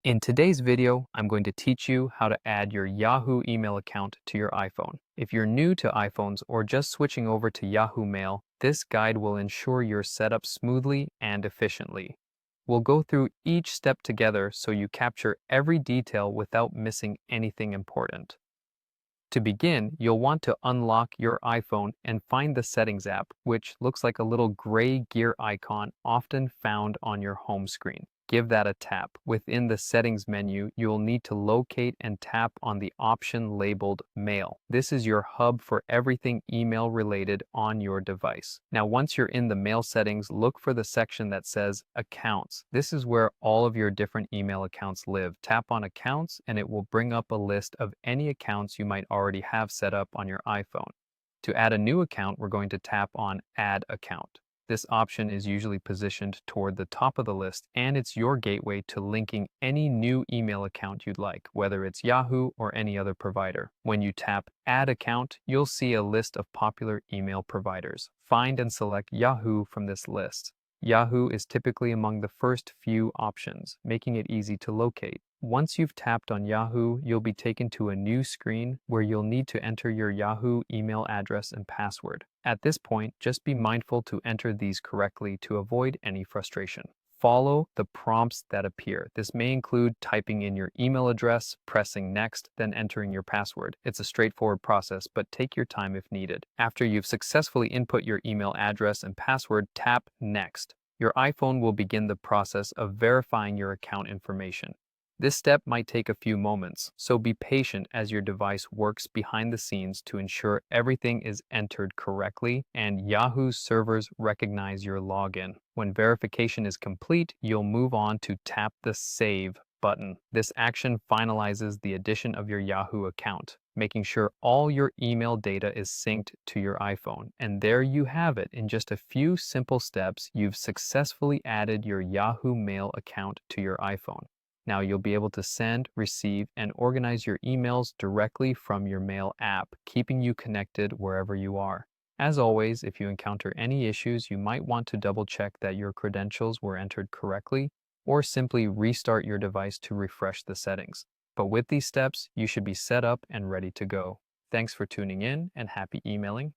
In today's video, I'm going to teach you how to add your Yahoo email account to your iPhone. If you're new to iPhones or just switching over to Yahoo Mail, this guide will ensure you're set up smoothly and efficiently. We'll go through each step together so you capture every detail without missing anything important. To begin, you'll want to unlock your iPhone and find the Settings app, which looks like a little gray gear icon often found on your home screen. Give that a tap. Within the Settings menu, you'll need to locate and tap on the option labeled Mail. This is your hub for everything email related on your device. Now, once you're in the Mail settings, look for the section that says Accounts. This is where all of your different email accounts live. Tap on Accounts and it will bring up a list of any accounts you might already have set up on your iPhone. To add a new account, we're going to tap on Add Account. This option is usually positioned toward the top of the list, and it's your gateway to linking any new email account you'd like, whether it's Yahoo or any other provider. When you tap Add Account, you'll see a list of popular email providers. Find and select Yahoo from this list. Yahoo is typically among the first few options, making it easy to locate. Once you've tapped on Yahoo, you'll be taken to a new screen where you'll need to enter your Yahoo email address and password. At this point, just be mindful to enter these correctly to avoid any frustration. Follow the prompts that appear. This may include typing in your email address, pressing next, then entering your password. It's a straightforward process, but take your time if needed. After you've successfully input your email address and password, tap Next. Your iPhone will begin the process of verifying your account information. This step might take a few moments, so be patient as your device works behind the scenes to ensure everything is entered correctly and Yahoo's servers recognize your login. When verification is complete, you'll move on to tap the Save button. This action finalizes the addition of your Yahoo account, making sure all your email data is synced to your iPhone. And there you have it. In just a few simple steps, you've successfully added your Yahoo Mail account to your iPhone. Now you'll be able to send, receive, and organize your emails directly from your Mail app, keeping you connected wherever you are. As always, if you encounter any issues, you might want to double check that your credentials were entered correctly, or simply restart your device to refresh the settings. But with these steps, you should be set up and ready to go. Thanks for tuning in and happy emailing.